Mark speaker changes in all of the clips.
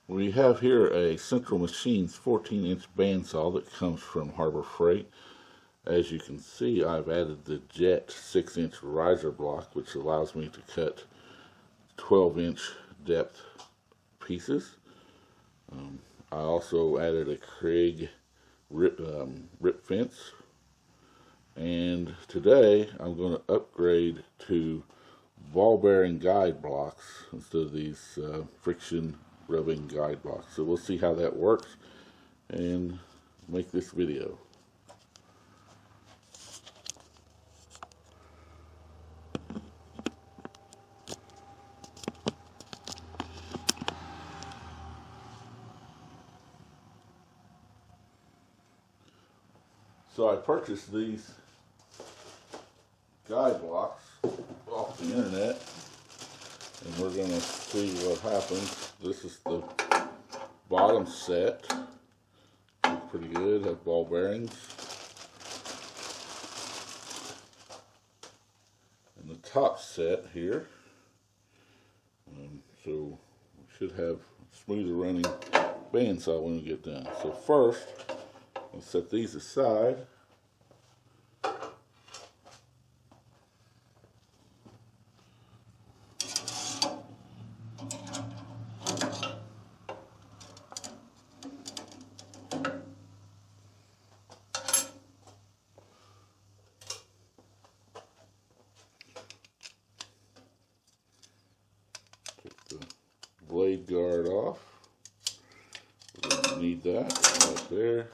Speaker 1: We have here a Central Machines 14-inch bandsaw that comes from Harbor Freight. As you can see, I've added the Jet 6-inch riser block, which allows me to cut 12-inch depth pieces. I also added a Kreg rip fence. And today I'm going to upgrade to ball bearing guide blocks instead of these friction rubbing guide blocks. So we'll see how that works and make this video. So I purchased these guide blocks off the internet, and we're going to see what happens. This is the bottom set. Pretty good, have ball bearings. And the top set here. So we should have smoother running bandsaw when we get done. So first, I'll set these aside. Take the blade guard off. We're going to need that right there.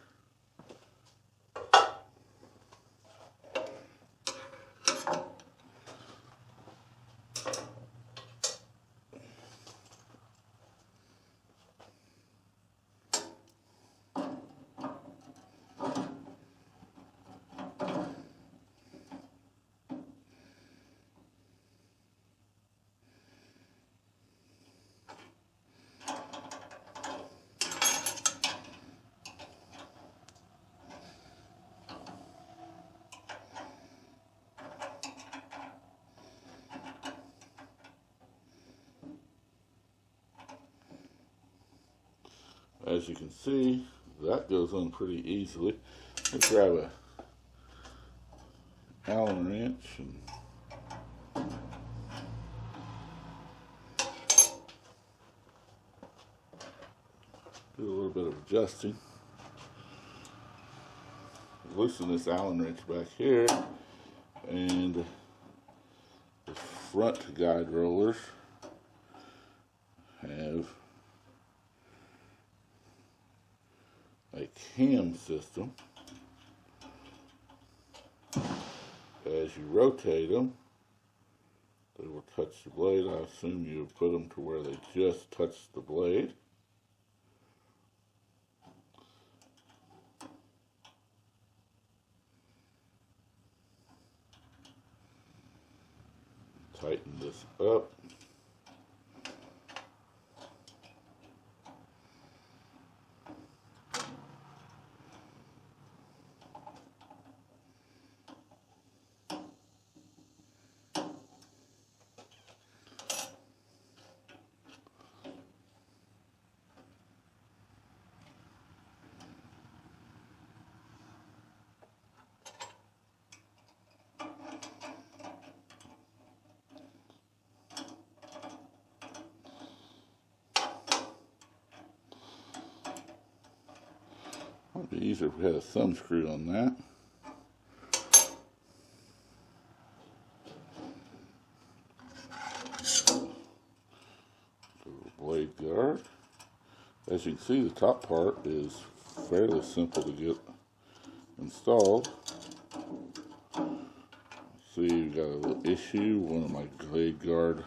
Speaker 1: As you can see, that goes on pretty easily. Let's grab a Allen wrench and do a little bit of adjusting. Loosen this Allen wrench back here, and the front guide rollers have a cam system. As you rotate them, they will touch the blade. I assume you put them to where they just touch the blade. Tighten this up. Might be easier if we had a thumb screw on that. Blade guard. As you can see, the top part is fairly simple to get installed. See, we've got a little issue. One of my blade guard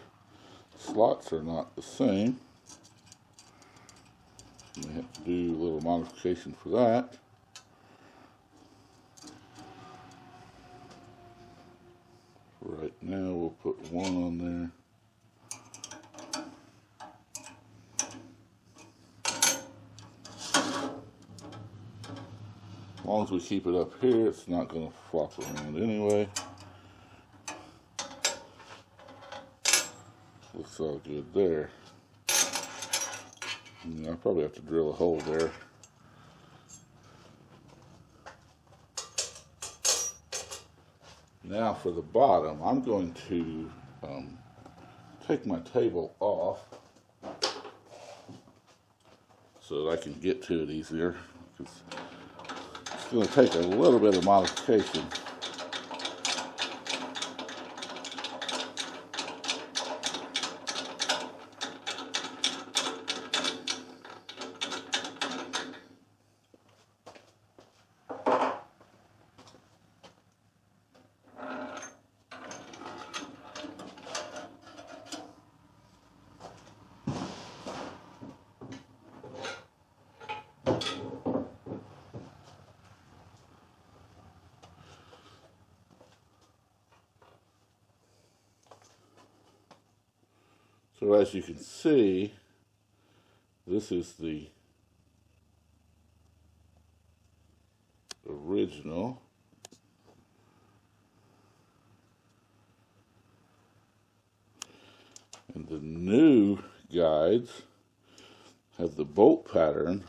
Speaker 1: slots are not the same. We have to do a little modification for that. Right now we'll put one on there. As long as we keep it up here, it's not going to flop around anyway. Looks all good there. I'll probably have to drill a hole there. Now for the bottom, I'm going to take my table off so that I can get to it easier. It's going to take a little bit of modification. So as you can see, this is the original. And the new guides have the bolt pattern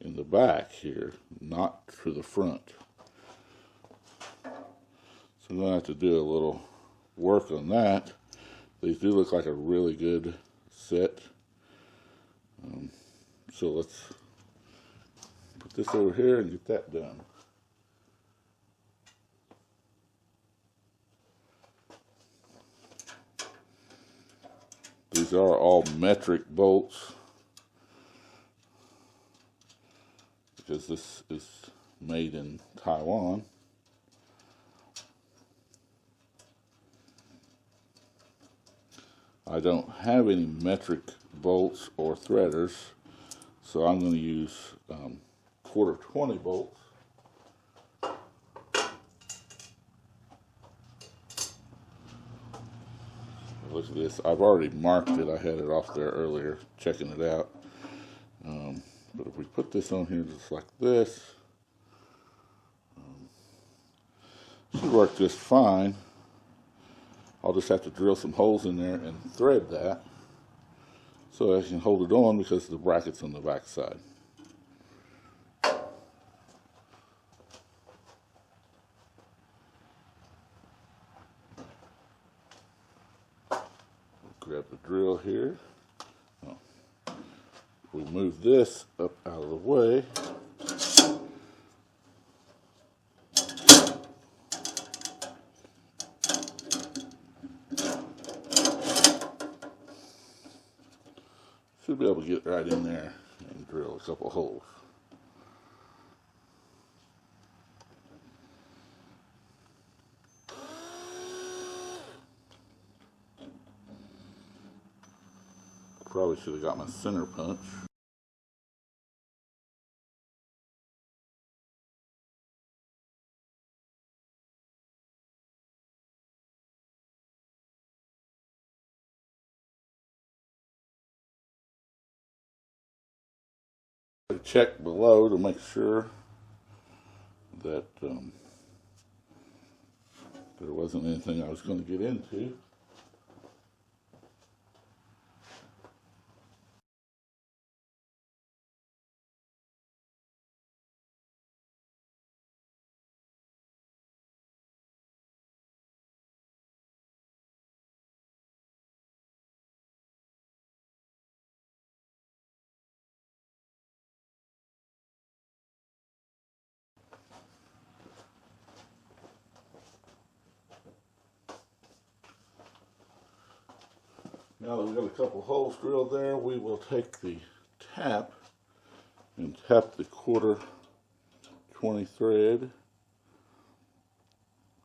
Speaker 1: in the back here, not to the front. So I'm going to have to do a little work on that. These do look like a really good set. So let's put this over here and get that done. These are all metric bolts because this is made in Taiwan. I don't have any metric bolts or threaders, so I'm going to use quarter 20 bolts. Look at this. I've already marked it. I had it off there earlier, checking it out. But if we put this on here just like this, should work just fine. I'll just have to drill some holes in there and thread that so I can hold it on because the bracket's on the back side. Grab the drill here. We move this up out of the way. Should be able to get right in there and drill a couple holes. Probably should have got my center punch. Check below to make sure that there wasn't anything I was going to get into. Now that we've got a couple holes drilled there, we will take the tap and tap the quarter 20 thread.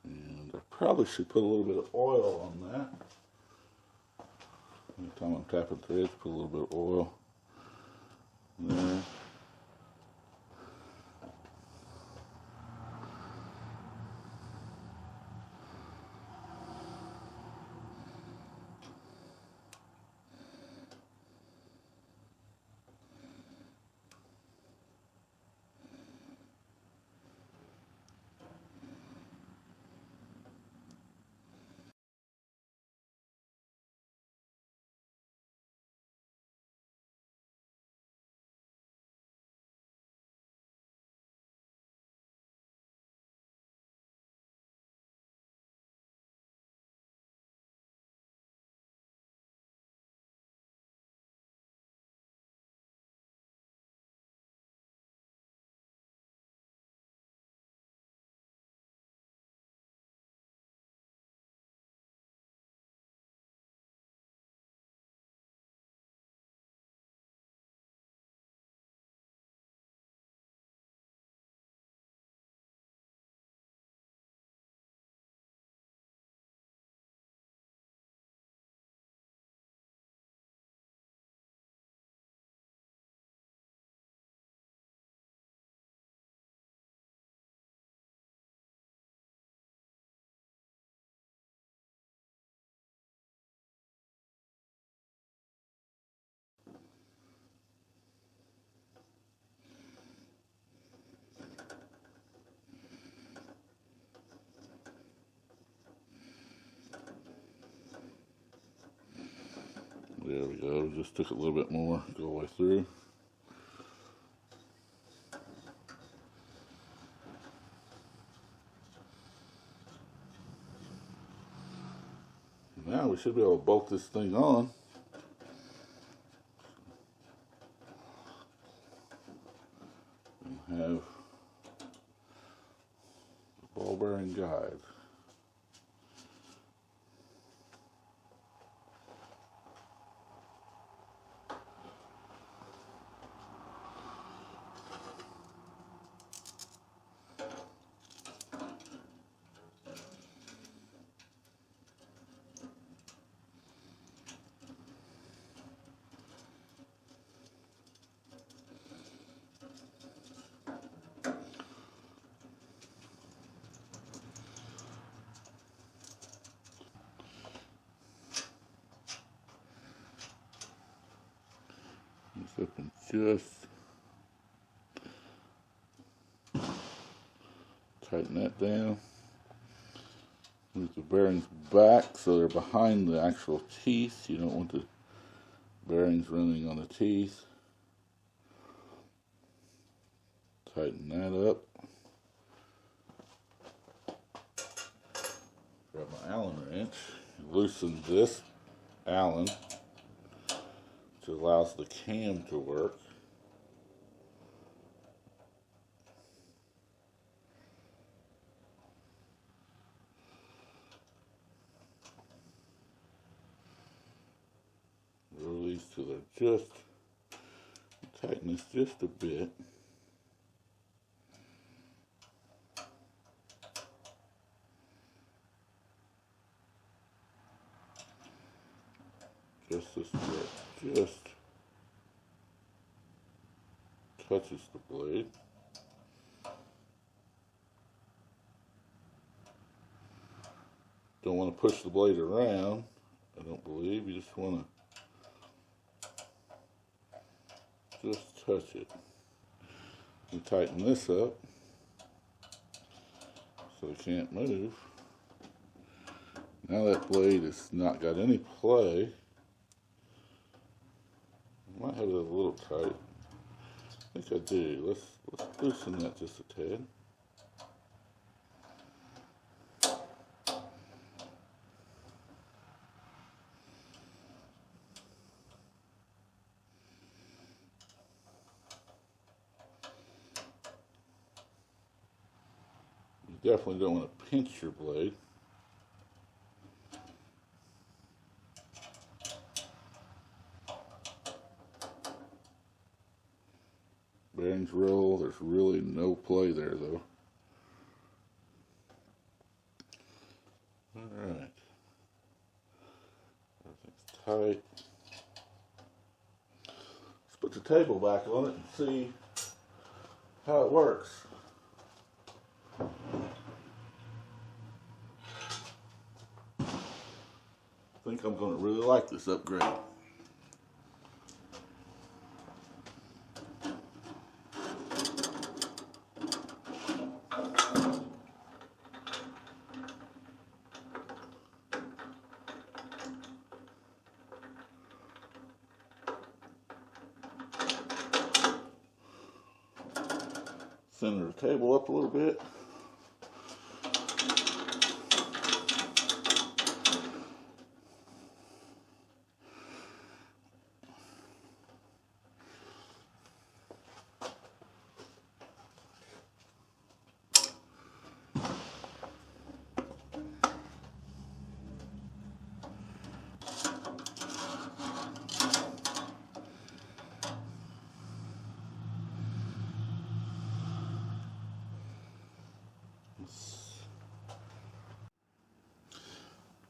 Speaker 1: And I probably should put a little bit of oil on that. Every time I'm tapping threads, put a little bit of oil there. we go. Just took a little bit more, go all the way through. Now we should be able to bolt this thing on. And have the ball bearing guide. Up and just tighten that down. Move the bearings back so they're behind the actual teeth. You don't want the bearings running on the teeth. Tighten that up. Grab my Allen wrench. Loosen this Allen, which allows the cam to work. Roll these till they're just, tighten this just a bit. Just this bit, just touches the blade. Don't want to push the blade around, I don't believe. You just want to just touch it. And tighten this up so it can't move. Now that blade has not got any play. I might have it a little tight. I think I do. Let's loosen that just a tad. You definitely don't want to pinch your blade. Bearings roll, there's really no play there though. Alright. Everything's tight. Let's put the table back on it and see how it works. I think I'm going to really like this upgrade. Center the table up a little bit.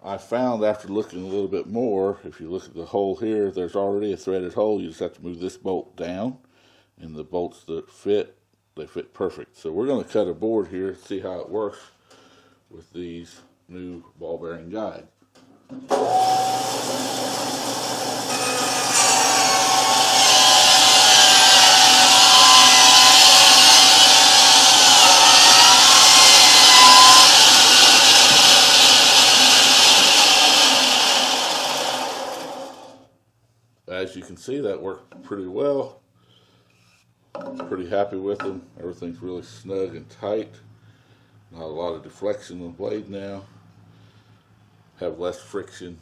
Speaker 1: I found after looking a little bit more, if you look at the hole here, there's already a threaded hole. You just have to move this bolt down, and the bolts that fit, they fit perfect. So we're going to cut a board here to see how it works with these new ball bearing guides. as you can see, that worked pretty well. Pretty happy with them. Everything's really snug and tight. Not a lot of deflection on the blade now. Have less friction